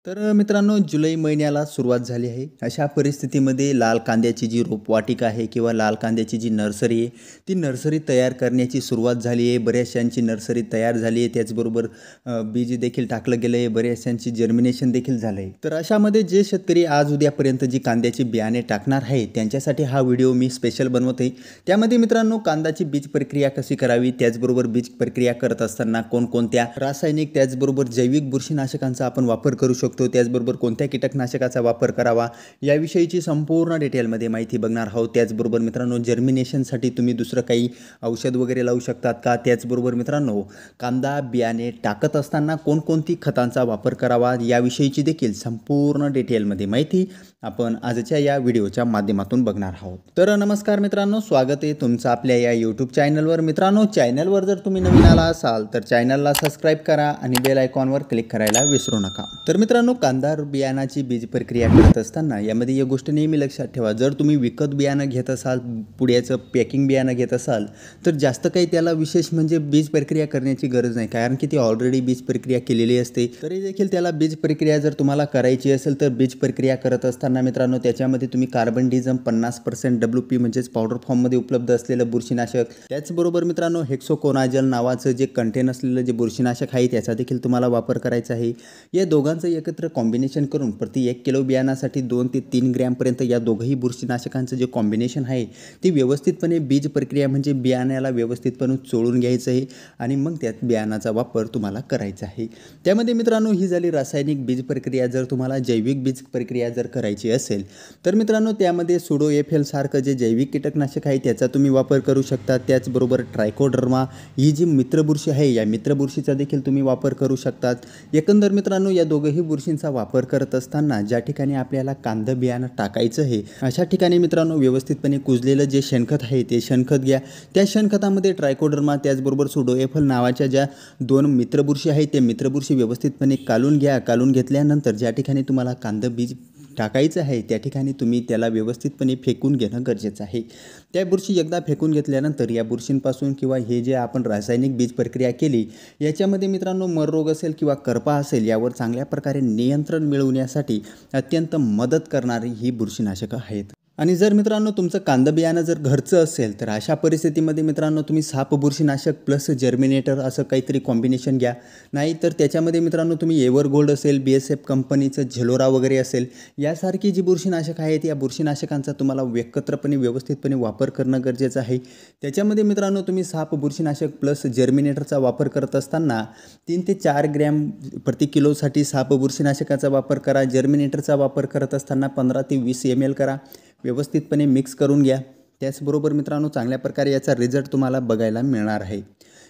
मित्रांनो जुलै महिन्याला सुरुवात झाली आहे. अशा परिस्थितीमध्ये लाल कांद्याची जी रोपवाटिका आहे किंवा लाल कांद्याची जी नर्सरी आहे, ती नर्सरी तयार करण्याची सुरुवात झाली आहे. बऱ्याचशांची नर्सरी तयार झाली आहे. त्याचबरोबर बीज देखील टाकलं गेलं आहे. बऱ्याचशांची जर्मिनेशन देखील झालं आहे. तर अशामध्ये जे शेतकरी आज उद्यापर्यंत जी कांद्याची बियाणे टाकणार आहे, त्यांच्यासाठी हा व्हिडिओ मी स्पेशल बनवत आहे. त्यामध्ये मित्रांनो कांद्याची बीज प्रक्रिया कशी करावी, त्याचबरोबर बीज प्रक्रिया करत असताना कोणकोणत्या रासायनिक त्याचबरोबर जैविक बुरशीनाशकांचा आपण वापर करू शकतो, त्याचबरोबर कोणत्या कीटकनाशकाचा वापर करावा याविषयीची संपूर्ण डिटेलमध्ये माहिती बघणार आहोत. त्याचबरोबर मित्रांनो जर्मिनेशनसाठी तुम्ही दुसरं काही औषध वगैरे लावू शकतात का, त्याचबरोबर मित्रांनो कांदा बियाणे टाकत असताना कोणकोणती खतांचा वापर करावा याविषयीची देखील संपूर्ण डिटेलमध्ये माहिती आपण आजच्या या व्हिडिओच्या माध्यमातून बघणार आहोत. तर नमस्कार मित्रांनो, स्वागत आहे तुमचं आपल्या या यूट्यूब चॅनलवर. मित्रांनो चॅनलवर जर तुम्ही नवीन आला असाल तर चॅनलला सबस्क्राईब करा आणि बेल आयकॉनवर क्लिक करायला विसरू नका. तर मित्रांनो कांदा बियाणाची बीज प्रक्रिया करत असताना यामध्ये एक गोष्ट नेहमी लक्षात ठेवा, जर तुम्ही विकत बियाणं घेत असाल, पुढ्याचं पॅकिंग बियाणं घेत असाल तर जास्त काही त्याला विशेष म्हणजे बीज प्रक्रिया करण्याची गरज नाही, कारण की ती ऑलरेडी बीज प्रक्रिया केलेली असते. तरी देखील त्याला बीज प्रक्रिया जर तुम्हाला करायची असेल तर बीज प्रक्रिया करत असताना मित्रांनो त्याच्यामध्ये तुम्ही कार्बनडिझम 50% WP म्हणजेच पावडर फॉर्ममध्ये उपलब्ध असलेलं बुरशीनाशक, त्याचबरोबर मित्रांनो हेक्सोकोनाझोल नावाचं जे कंटेन असलेलं जे बुरशीनाशक आहे त्याचा देखील तुम्हाला वापर करायचा आहे. या दोघांचं एकत्र कॉम्बिनेशन करून प्रति 1 किलो बियाणासाठी 2 ते 3 ग्रॅमपर्यंत या दोघंही बुरशीनाशकांचं जे कॉम्बिनेशन आहे ते व्यवस्थितपणे बीज प्रक्रिया म्हणजे बियाण्याला व्यवस्थितपणे चोळून घ्यायचं आहे आणि मग त्यात बियाणाचा वापर तुम्हाला करायचा आहे. त्यामध्ये मित्रांनो ही झाली रासायनिक बीज प्रक्रिया. जर तुम्हाला जैविक बीज प्रक्रिया जर करायची असेल तर मित्रांनो त्यामध्ये सुडोएफेल सारखं जे जैविक कीटकनाशक आहे त्याचा तुम्ही वापर करू शकता. त्याचबरोबर ट्रायकोडर्मा ही जी मित्रबुरशी आहे या मित्रबुरशीचा देखील तुम्ही वापर करू शकतात. एकंदर मित्रांनो या दोघंही बुरशींचा वापर करत असताना ज्या ठिकाणी आपल्याला कांदा बियाणं टाकायचं आहे अशा ठिकाणी मित्रांनो व्यवस्थितपणे कुजलेलं जे शेणखत आहे ते शेणखत घ्या. त्या शेणखतामध्ये ट्रायकोडर्मा त्याचबरोबर सुडोएफेल नावाच्या ज्या 2 मित्रबुरशी आहेत त्या मित्रबुरशी व्यवस्थितपणे कालून घ्या. कालून घेतल्यानंतर ज्या ठिकाणी तुम्हाला कांदा बीज टाकायचं आहे त्या ठिकाणी तुम्ही त्याला व्यवस्थितपणे फेकून घेणं गरजेचं आहे. त्या बुरशी एकदा फेकून घेतल्यानंतर या बुरशींपासून किंवा हे जे आपण रासायनिक बीज प्रक्रिया केली याच्यामध्ये मित्रांनो मर रोग असेल किंवा करपा असेल यावर चांगल्या प्रकारे नियंत्रण मिळवण्यासाठी अत्यंत मदत करणारी ही बुरशीनाशकं आहेत. आणि जर मित्रांनो तुमचं कांदा बियाणं जर घरचं असेल तर अशा परिस्थितीमध्ये मित्रांनो तुम्ही साप बुरशीनाशक प्लस जर्मिनेटर असं काहीतरी कॉम्बिनेशन घ्या. नाही तर त्याच्यामध्ये मित्रांनो तुम्ही एव्हरगोल्ड असेल, BSF कंपनीचं झेलोरा वगैरे असेल यासारखी जी बुरशीनाशक आहेत या बुरशीनाशकांचा तुम्हाला एकत्रपणे व्यवस्थितपणे वापर करणं गरजेचं आहे. त्याच्यामध्ये मित्रांनो तुम्ही साप बुरशीनाशक प्लस जर्मिनेटरचा वापर करत असताना 3 ते 4 ग्रॅम प्रति किलोसाठी साप बुरशीनाशकाचा वापर करा. जर्मिनेटरचा वापर करत असताना 15 ते 20 ml करा. व्यवस्थितपणे मिक्स करून घ्या. त्याचबरोबर मित्रांनो चांगल्या प्रकारे याचा रिझल्ट तुम्हाला बघायला मिळणार आहे.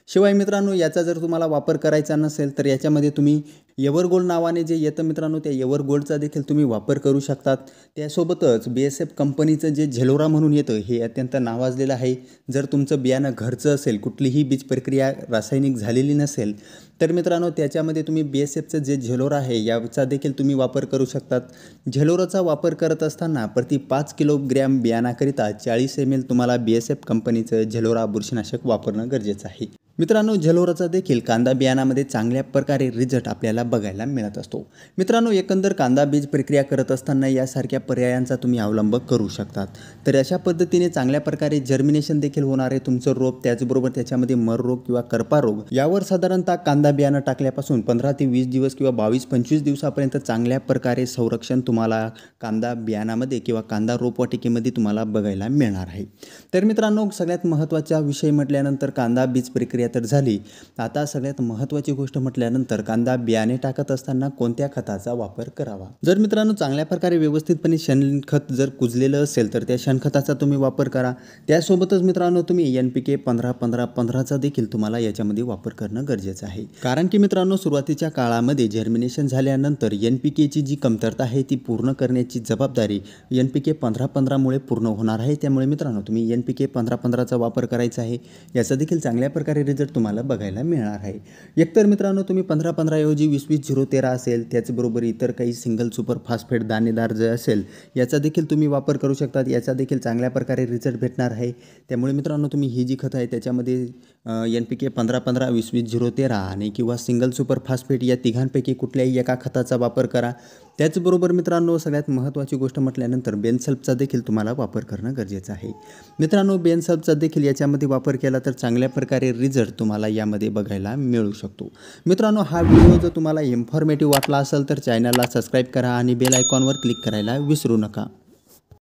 शिवाय मित्रांनो याचा जर तुम्हाला वापर करायचा नसेल तर याच्यामध्ये तुम्ही एव्हरगोल्ड नावाने जे येतं मित्रांनो त्या एव्हरगोल्डचा देखील तुम्ही वापर करू शकतात. त्यासोबतच BSF कंपनीचं जे झेलोरा म्हणून येतं हे अत्यंत नावाजलेलं आहे. जर तुमचं बियाणं घरचं असेल, कुठलीही बीज प्रक्रिया रासायनिक झालेली नसेल तर मित्रांनो त्याच्यामध्ये तुम्ही BSFचं जे झेलोरा आहे याचा देखील तुम्ही वापर करू शकतात. झेलोराचा वापर करत असताना प्रति 5 किलोग्रॅम बियाणाकरिता 40 ml तुम्हाला BSF कंपनीचं झेलोरा बुरशीनाशक वापरणं गरजेचं आहे. मित्रांनो झेलोराचा देखील कांदा बियाणामध्ये चांगल्या प्रकारे रिझल्ट आपल्याला बघायला मिळत असतो. मित्रांनो एकंदर कांदा बीज प्रक्रिया करत असताना यासारख्या पर्यायांचा तुम्ही अवलंब करू शकतात. तर अशा पद्धतीने चांगल्या प्रकारे जर्मिनेशन देखील होणार आहे तुमचं रोप. त्याचबरोबर त्याच्यामध्ये मर रोग किंवा करपा रोग यावर साधारणतः कांदा बियाणं टाकल्यापासून 15 ते 20 दिवस किंवा 22-25 दिवसापर्यंत चांगल्या प्रकारे संरक्षण तुम्हाला कांदा बियाणामध्ये किंवा कांदा रोपवाटिकेमध्ये तुम्हाला बघायला मिळणार आहे. तर मित्रांनो सगळ्यात महत्त्वाचा विषय म्हटल्यानंतर कांदा बीज प्रक्रिया तर झाली. आता सगळ्यात महत्त्वाची गोष्ट म्हटल्यानंतर कांदा बियाणे टाकत असताना कोणत्या खताचा वापर करावा. जर मित्रांनो चांगल्या प्रकारे व्यवस्थितपणे शेणखत जर कुजलेलं असेल तर त्या शेणखताचा तुम्ही वापर करा. त्यासोबतच मित्रांनो तुम्ही NPK 15-15-15चा देखील तुम्हाला याच्यामध्ये वापर करणं गरजेचं आहे. कारण की मित्रांनो सुरुवातीच्या काळामध्ये जर्मिनेशन झाल्यानंतर NPKची जी कमतरता आहे ती पूर्ण करण्याची जबाबदारी NPK 15-15मुळे पूर्ण होणार आहे. त्यामुळे मित्रांनो तुम्ही NPK 15-15चा वापर करायचा आहे. याचा देखील चांगल्या प्रकारे रिझल्ट तुम्हाला बघायला मिळणार आहे. एकतर मित्रांनो तुम्ही 15-15 ऐवजी 20-20-013 असेल, त्याचबरोबर इतर काही सिंगल सुपर फॉस्फेट दाणेदार जे असेल याचा देखील तुम्ही वापर करू शकतात. याचा देखील चांगल्या प्रकारे रिझल्ट भेटणार आहे. त्यामुळे मित्रांनो तुम्ही ही जी खतं आहे त्याच्यामध्ये NPK 15-15, 20-20-013 आणि किंवा सिंगल सुपर फॉस्फेट या तिघांपैकी कुठल्याही एका खताचा वापर करा. त्याचबरोबर मित्रांनो सगळ्यात महत्त्वाची गोष्ट म्हटल्यानंतर बेनसल्फचा देखील तुम्हाला वापर करणं गरजेचं आहे. मित्रांनो बेनसल्फचा देखील याच्यामध्ये वापर केला तर चांगल्या प्रकारे रिझल्ट तुम्हाला यामध्ये बघायला मिळू शकतो. मित्रांनो हा व्हिडिओ जर तुम्हाला इन्फॉर्मेटिव्ह वाटला असेल तर चॅनलला सबस्क्राईब करा आणि बेल आयकॉनवर क्लिक करायला विसरू नका.